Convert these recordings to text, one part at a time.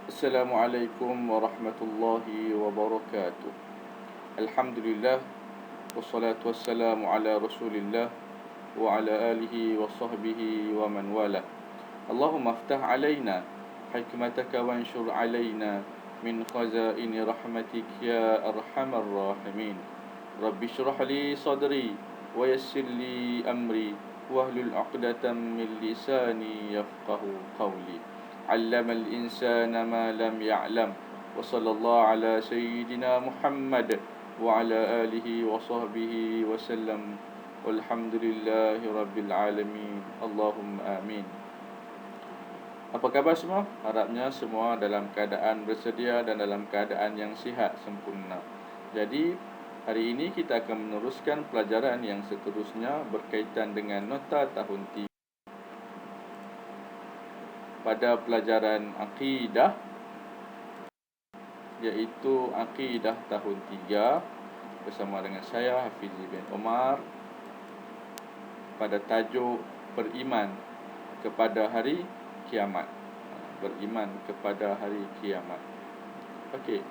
Assalamualaikum warahmatullahi wabarakatuh. Alhamdulillah wassalatu wassalamu ala Rasulillah wa ala alihi wa sahbihi wa man wala. Allahumma aftah alaina hikmataka wanshur alaina min khazaini rahmatik ya arhamar rahimin. Rabbi shrah li sadri wa yassir li amri wahlul 'uqdatam min lisani yafqahu qawli. 'Allamal insana ma lam ya'lam. Wa sallallahu ala sayyidina Muhammad wa ala alihi wa sahbihi wa sallam. Walhamdulillahi rabbil alamin. Allahumma amin. Apa khabar semua? Harapnya semua dalam keadaan bersedia dan dalam keadaan yang sihat sempurna. Jadi hari ini kita akan meneruskan pelajaran yang seterusnya berkaitan dengan nota tahun 3. Pada pelajaran akidah, iaitu akidah tahun 3 bersama dengan saya Hafizi bin Omar, pada tajuk beriman kepada hari kiamat. Beriman kepada hari kiamat. Okey.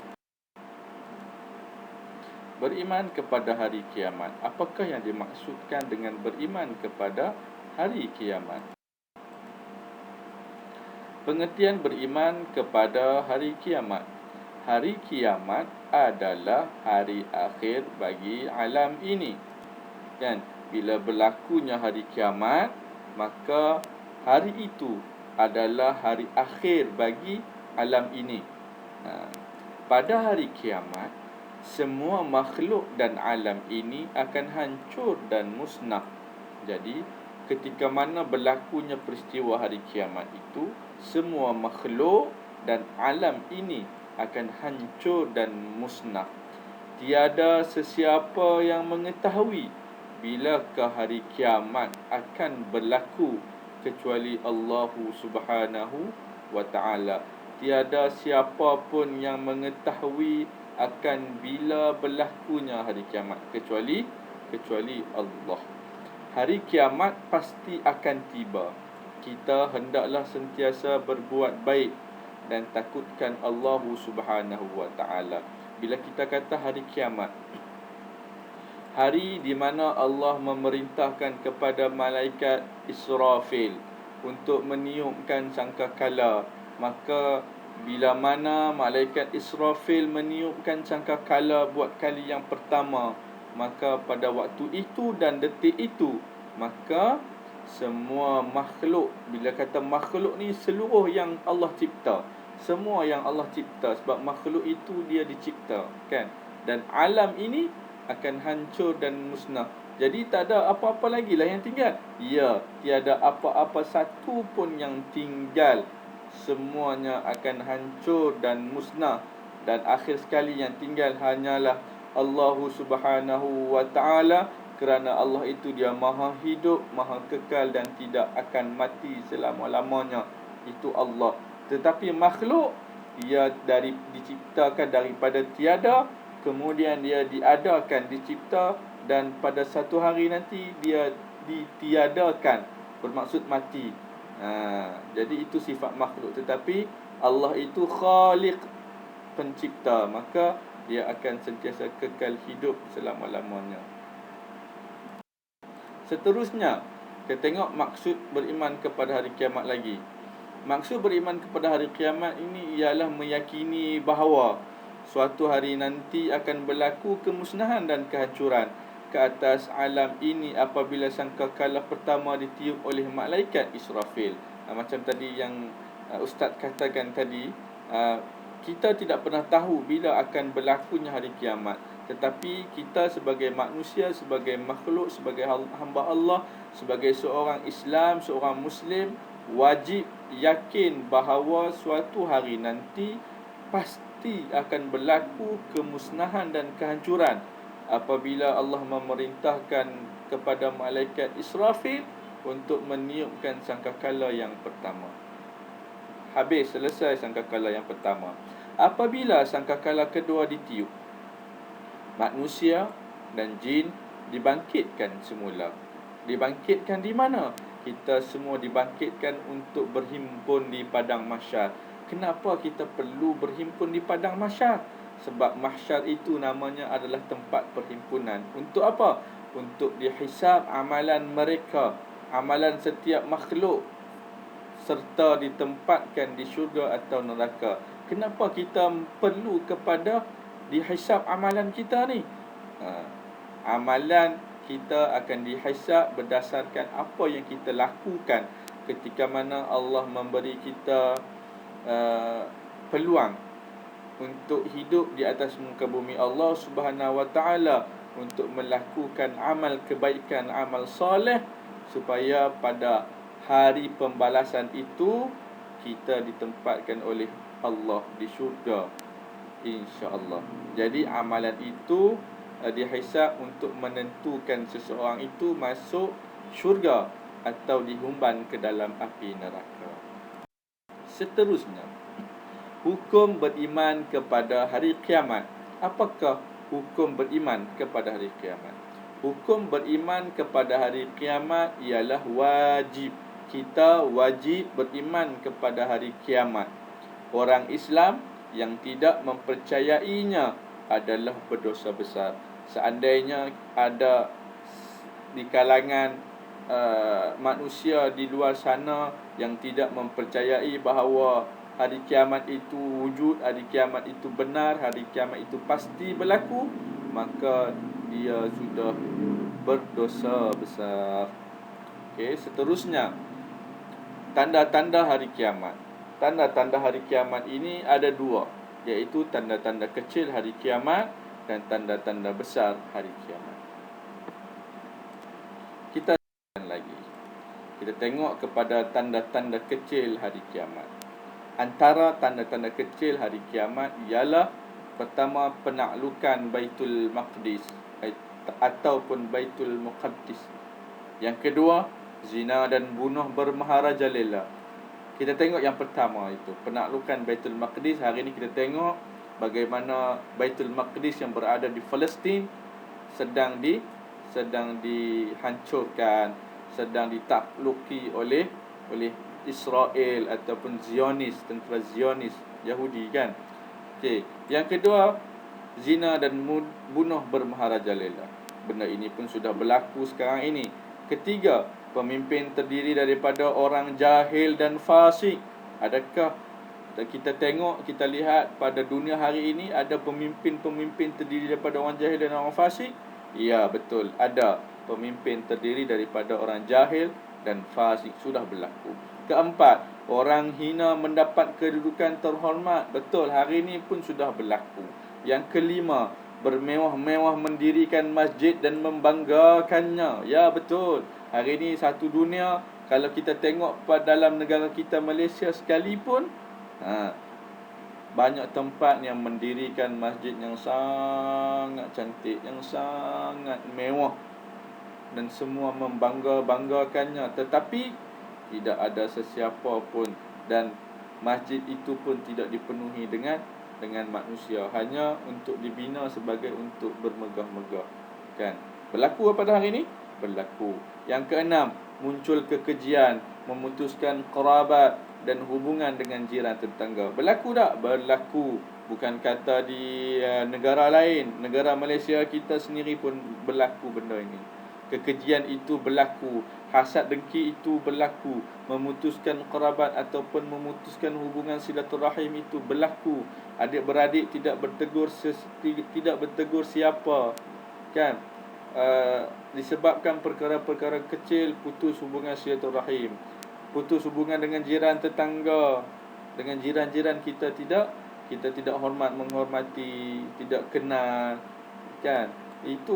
Beriman kepada hari kiamat. Apakah yang dimaksudkan dengan beriman kepada hari kiamat? Pengertian beriman kepada hari kiamat. Hari kiamat adalah hari akhir bagi alam ini. Kan? Bila berlakunya hari kiamat, maka hari itu adalah hari akhir bagi alam ini. Pada hari kiamat, semua makhluk dan alam ini akan hancur dan musnah. Jadi, ketika mana berlakunya peristiwa hari kiamat itu, semua makhluk dan alam ini akan hancur dan musnah. Tiada sesiapa yang mengetahui bilakah hari kiamat akan berlaku kecuali Allah Subhanahu wa ta'ala. Tiada siapa pun yang mengetahui akan bila berlakunya hari kiamat kecuali Allah. Hari kiamat pasti akan tiba. Kita hendaklah sentiasa berbuat baik dan takutkan Allah Subhanahu wa ta'ala. Bila kita kata hari kiamat, hari di mana Allah memerintahkan kepada malaikat Israfil untuk meniupkan sangkakala, maka bila mana malaikat Israfil meniupkan sangkakala buat kali yang pertama, maka pada waktu itu dan detik itu, maka semua makhluk, bila kata makhluk ni seluruh yang Allah cipta, semua yang Allah cipta, sebab makhluk itu dia dicipta, kan? Dan alam ini akan hancur dan musnah. Jadi tak ada apa-apa lagi lah yang tinggal. Ya, tiada apa-apa satu pun yang tinggal. Semuanya akan hancur dan musnah. Dan akhir sekali yang tinggal hanyalah Allah Subhanahu wa ta'ala, kerana Allah itu dia maha hidup, maha kekal dan tidak akan mati selama-lamanya. Itu Allah. Tetapi makhluk, ia diciptakan daripada tiada, kemudian dia diadakan, dicipta, dan pada satu hari nanti dia ditiadakan, bermaksud mati. Jadi itu sifat makhluk. Tetapi Allah itu Khaliq, pencipta, maka dia akan sentiasa kekal hidup selama-lamanya. Seterusnya, kita tengok maksud beriman kepada hari kiamat lagi. Maksud beriman kepada hari kiamat ini ialah meyakini bahawa suatu hari nanti akan berlaku kemusnahan dan kehancuran ke atas alam ini apabila sangkakala pertama ditiup oleh malaikat Israfil. Macam tadi yang Ustaz katakan tadi, kita tidak pernah tahu bila akan berlakunya hari kiamat. Tetapi kita sebagai manusia, sebagai makhluk, sebagai hamba Allah, sebagai seorang Islam, seorang Muslim, wajib yakin bahawa suatu hari nanti pasti akan berlaku kemusnahan dan kehancuran apabila Allah memerintahkan kepada malaikat Israfil untuk meniupkan sangkakala yang pertama. Habis, selesai sangkakala yang pertama. Apabila sangkakala kedua ditiup, manusia dan jin dibangkitkan semula. Dibangkitkan di mana? Kita semua dibangkitkan untuk berhimpun di padang mahsyar. Kenapa kita perlu berhimpun di padang mahsyar? Sebab mahsyar itu namanya adalah tempat perhimpunan. Untuk apa? Untuk dihisab amalan mereka, amalan setiap makhluk, serta ditempatkan di syurga atau neraka. Kenapa kita perlu kepada dihisab amalan kita ni? Amalan kita akan dihisab berdasarkan apa yang kita lakukan ketika mana Allah memberi kita peluang untuk hidup di atas muka bumi Allah Subhanahu Wa Taala, untuk melakukan amal kebaikan, amal soleh, supaya pada hari pembalasan itu kita ditempatkan oleh Allah di syurga, insya-Allah. Jadi amalan itu dihisab untuk menentukan seseorang itu masuk syurga atau dihumban ke dalam api neraka. Seterusnya, hukum beriman kepada hari kiamat. Apakah hukum beriman kepada hari kiamat? Hukum beriman kepada hari kiamat ialah wajib. Kita wajib beriman kepada hari kiamat. Orang Islam yang tidak mempercayainya adalah berdosa besar. Seandainya ada di kalangan manusia di luar sana yang tidak mempercayai bahawa hari kiamat itu wujud, hari kiamat itu benar, hari kiamat itu pasti berlaku, maka dia sudah berdosa besar. Okey, seterusnya, tanda-tanda hari kiamat. Tanda-tanda hari kiamat ini ada dua, iaitu tanda-tanda kecil hari kiamat dan tanda-tanda besar hari kiamat. Kita lagi, kita tengok kepada tanda-tanda kecil hari kiamat. Antara tanda-tanda kecil hari kiamat ialah, pertama, penaklukan Baitul Maqdis ataupun Baitul Muqaddis. Yang kedua, zina dan bunuh bermaharajalela. Kita tengok yang pertama itu, penaklukan Baitul Maqdis. Hari ini kita tengok bagaimana Baitul Maqdis yang berada di Palestin sedang dihancurkan, sedang ditakluki oleh Israel ataupun Zionis, tentera Zionis Yahudi kan. Okey, yang kedua, zina dan bunuh bermaharajalela. Benda ini pun sudah berlaku sekarang ini. Ketiga, pemimpin terdiri daripada orang jahil dan fasik. Adakah kita tengok, kita lihat pada dunia hari ini ada pemimpin-pemimpin terdiri daripada orang jahil dan orang fasik? Ya, betul, ada pemimpin terdiri daripada orang jahil dan fasik, sudah berlaku. Keempat, orang hina mendapat kedudukan terhormat. Betul, hari ini pun sudah berlaku. Yang kelima, bermewah-mewah mendirikan masjid dan membanggakannya. Ya, betul, hari ini satu dunia, kalau kita tengok pada dalam negara kita Malaysia sekalipun, banyak tempat yang mendirikan masjid yang sangat cantik, yang sangat mewah, dan semua membangga-banggakannya. Tetapi tidak ada sesiapa pun, dan masjid itu pun tidak dipenuhi dengan manusia, hanya untuk dibina sebagai untuk bermegah-megah, kan? Berlaku pada hari ini? Berlaku. Yang keenam, muncul kekejian, memutuskan kerabat dan hubungan dengan jiran tetangga. Berlaku tak? Berlaku. Bukan kata di negara lain, negara Malaysia kita sendiri pun berlaku benda ini. Kekejian itu berlaku, hasad dengki itu berlaku, memutuskan kerabat ataupun memutuskan hubungan silaturahim itu berlaku. Adik-beradik tidak bertegur siapa, kan? Disebabkan perkara-perkara kecil, putus hubungan silaturahim, putus hubungan dengan jiran tetangga, dengan jiran-jiran kita tidak menghormati, tidak kenal, kan? Itu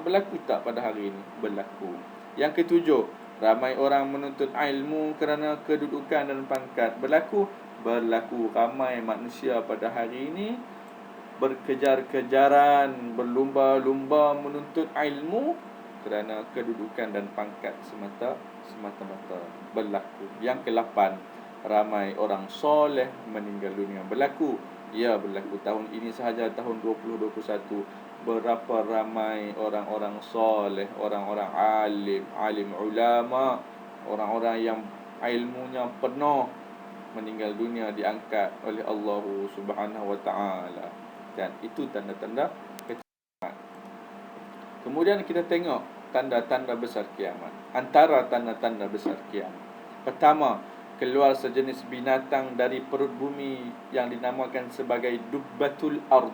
berlaku tak pada hari ini? Berlaku. Yang ketujuh, ramai orang menuntut ilmu kerana kedudukan dan pangkat. Berlaku. Ramai manusia pada hari ini berkejar-kejaran, berlumba-lumba menuntut ilmu kerana kedudukan dan pangkat semata-mata. Berlaku. Yang ke-8, ramai orang soleh meninggal dunia. Berlaku. Ya, berlaku. Tahun ini sahaja, tahun 2021, berapa ramai orang-orang soleh, orang-orang alim ulama, orang-orang yang ilmunya penuh, meninggal dunia diangkat oleh Allah Subhanahu wa taala. Dan itu tanda-tanda kiamat. Kemudian kita tengok tanda-tanda besar kiamat. Antara tanda-tanda besar kiamat, pertama, keluar sejenis binatang dari perut bumi yang dinamakan sebagai dubbatul ard.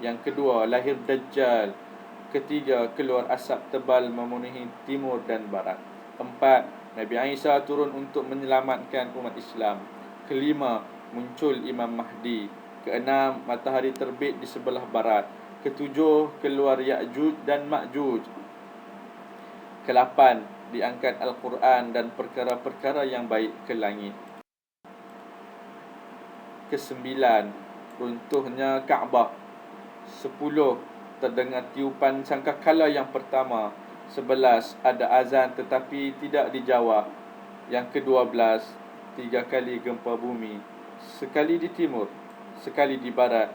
Yang kedua, lahir Dajjal. Ketiga, keluar asap tebal memenuhi timur dan barat. Empat, Nabi Isa turun untuk menyelamatkan umat Islam. Kelima, muncul Imam Mahdi. Keenam, matahari terbit di sebelah barat. Ketujuh, keluar Ya'juj dan Ma'juj. Kelapan, diangkat Al-Quran dan perkara-perkara yang baik ke langit. Kesembilan, runtuhnya Kaabah. 10, terdengar tiupan sangkakala yang pertama. 11, ada azan tetapi tidak dijawab. Yang ke-12, 3 kali gempa bumi, sekali di timur, sekali di barat,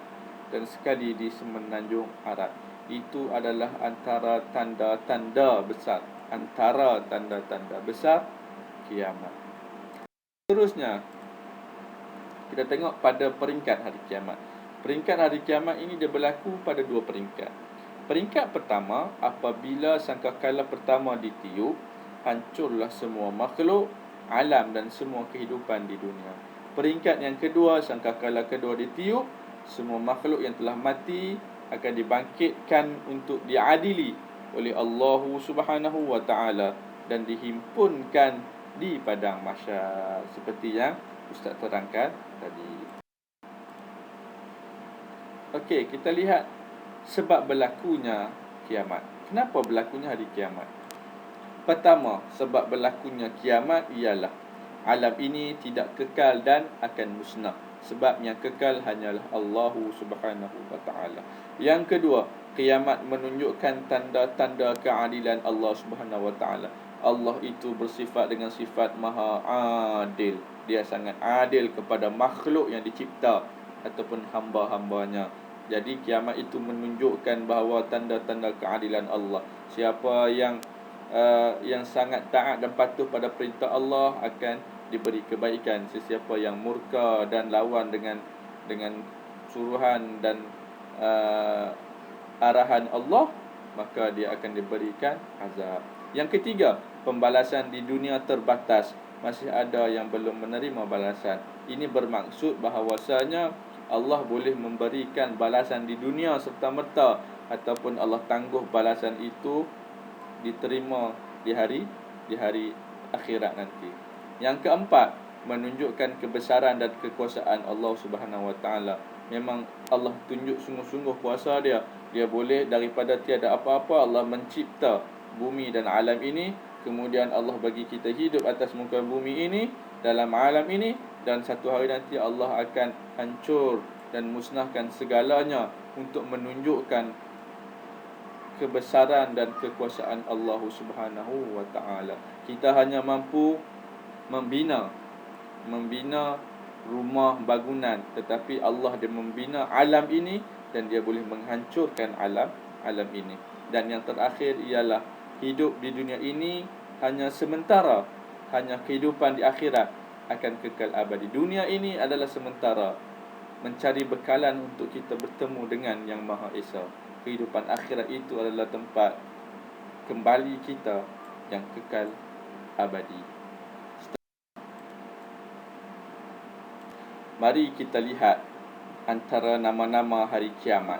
dan sekali di semenanjung Arab. Itu adalah antara tanda-tanda besar, antara tanda-tanda besar kiamat. Seterusnya, kita tengok pada peringkat hari kiamat. Peringkat hari kiamat ini dia berlaku pada dua peringkat. Peringkat pertama, apabila sangkakala pertama ditiup, hancurlah semua makhluk, alam dan semua kehidupan di dunia. Peringkat yang kedua, sangkakala kedua ditiup, semua makhluk yang telah mati akan dibangkitkan untuk diadili oleh Allah Subhanahu wa taala dan dihimpunkan di padang mahsyar, seperti yang Ustaz terangkan tadi. Okey, kita lihat sebab berlakunya kiamat. Kenapa berlakunya hari kiamat? Pertama, sebab berlakunya kiamat ialah alam ini tidak kekal dan akan musnah. Sebab yang kekal hanyalah Allah Subhanahu wa taala. Yang kedua, kiamat menunjukkan tanda-tanda keadilan Allah Subhanahu wa taala. Allah itu bersifat dengan sifat maha adil. Dia sangat adil kepada makhluk yang dicipta ataupun hamba-hambanya. Jadi kiamat itu menunjukkan bahawa tanda-tanda keadilan Allah. Siapa yang sangat taat dan patuh pada perintah Allah akan diberi kebaikan. Sesiapa yang murka dan lawan dengan suruhan dan arahan Allah, maka dia akan diberikan azab. Yang ketiga, pembalasan di dunia terbatas. Masih ada yang belum menerima balasan. Ini bermaksud bahawasanya Allah boleh memberikan balasan di dunia serta-merta, ataupun Allah tangguh balasan itu diterima di hari akhirat nanti. Yang keempat, menunjukkan kebesaran dan kekuasaan Allah Subhanahu wa taala. Memang Allah tunjuk sungguh-sungguh kuasa dia. Dia boleh daripada tiada apa-apa Allah mencipta bumi dan alam ini, kemudian Allah bagi kita hidup atas muka bumi ini, dalam alam ini, dan satu hari nanti Allah akan hancur dan musnahkan segalanya untuk menunjukkan kebesaran dan kekuasaan Allah Subhanahu wa taala. Kita hanya mampu membina rumah bangunan, tetapi Allah dia membina alam ini dan dia boleh menghancurkan alam ini. Dan yang terakhir ialah hidup di dunia ini hanya sementara, hanya kehidupan di akhirat akan kekal abadi. Dunia ini adalah sementara, mencari bekalan untuk kita bertemu dengan Yang Maha Esa. Kehidupan akhirat itu adalah tempat kembali kita yang kekal abadi. Mari kita lihat antara nama-nama hari kiamat.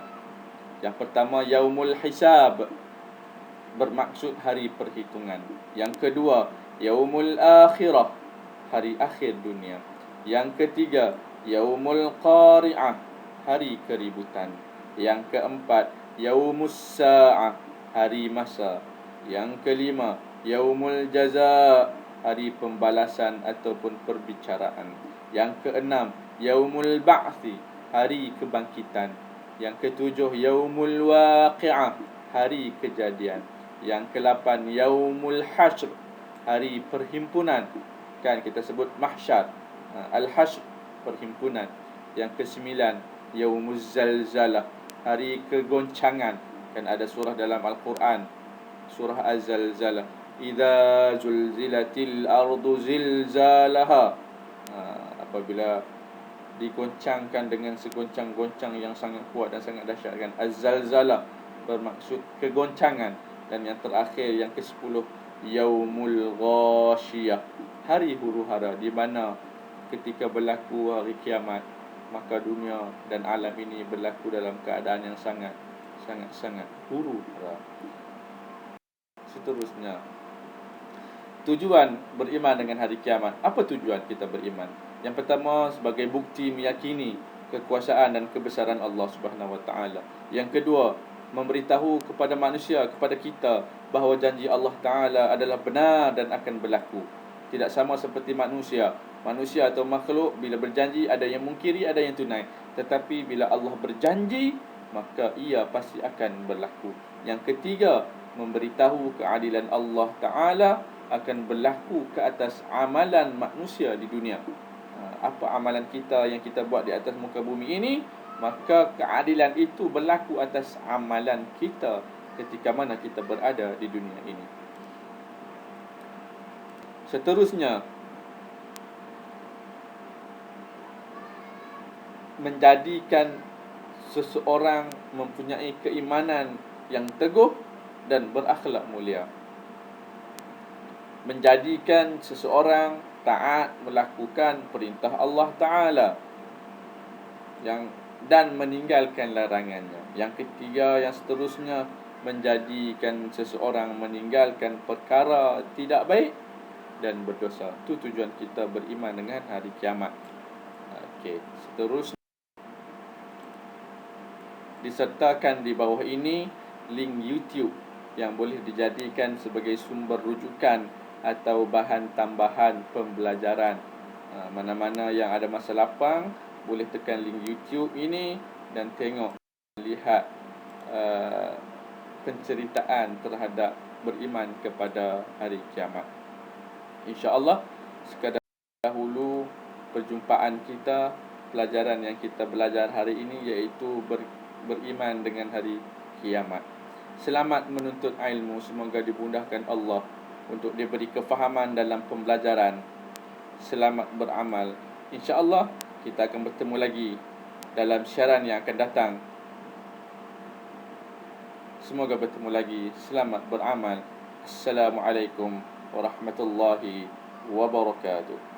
Yang pertama, Yaumul Hisab, bermaksud hari perhitungan. Yang kedua, Yaumul Akhirah, hari akhir dunia. Yang ketiga, Yaumul Qari'ah, hari keributan. Yang keempat, Yaumus Sa'ah, hari masa. Yang kelima, Yaumul Jaza, hari pembalasan ataupun perbicaraan. Yang keenam, Yaumul Ba'thi, hari kebangkitan. Yang ketujuh, Yaumul Waqi'ah, hari kejadian. Yang ke-8, Yaumul Hashr, hari perhimpunan. Kan kita sebut mahsyar. Al-Hashr, perhimpunan. Yang ke-9, Yaumuz Zalzalah, hari kegoncangan. Kan ada surah dalam Al-Quran, surah Az-Zalzalah, Idza zulzilatil ardu zilzalaha. apabila digoncangkan dengan segoncang-goncang yang sangat kuat dan sangat dahsyat kan. Az-zalzalah bermaksud kegoncangan. Dan yang terakhir yang ke-10, yaumul ghashiyah, hari huru-hara, di mana ketika berlaku hari kiamat, maka dunia dan alam ini berlaku dalam keadaan yang sangat huru-hara. Seterusnya, tujuan beriman dengan hari kiamat. Apa tujuan kita beriman? Yang pertama, sebagai bukti meyakini kekuasaan dan kebesaran Allah Subhanahu Wa Taala. Yang kedua, memberitahu kepada manusia, kepada kita, bahawa janji Allah Taala adalah benar dan akan berlaku. Tidak sama seperti manusia. Manusia atau makhluk bila berjanji ada yang mungkiri, ada yang tunai. Tetapi bila Allah berjanji, maka ia pasti akan berlaku. Yang ketiga, memberitahu keadilan Allah Taala akan berlaku ke atas amalan manusia di dunia. Apa amalan kita yang kita buat di atas muka bumi ini, maka keadilan itu berlaku atas amalan kita ketika mana kita berada di dunia ini. Seterusnya, menjadikan seseorang mempunyai keimanan yang teguh dan berakhlak mulia. Menjadikan seseorang taat melakukan perintah Allah Ta'ala dan meninggalkan larangannya. Yang ketiga, yang seterusnya, menjadikan seseorang meninggalkan perkara tidak baik dan berdosa. Itu tujuan kita beriman dengan hari kiamat. Okey, seterusnya disertakan di bawah ini link YouTube yang boleh dijadikan sebagai sumber rujukan atau bahan tambahan pembelajaran. Mana-mana yang ada masa lapang, boleh tekan link YouTube ini dan lihat penceritaan terhadap beriman kepada hari kiamat. InsyaAllah, sekadar dahulu perjumpaan kita, pelajaran yang kita belajar hari ini, iaitu beriman dengan hari kiamat. Selamat menuntut ilmu. Semoga dimudahkan Allah untuk diberi kefahaman dalam pembelajaran. Selamat beramal. InsyaAllah kita akan bertemu lagi dalam siaran yang akan datang. Semoga bertemu lagi. Selamat beramal. Assalamualaikum warahmatullahi wabarakatuh.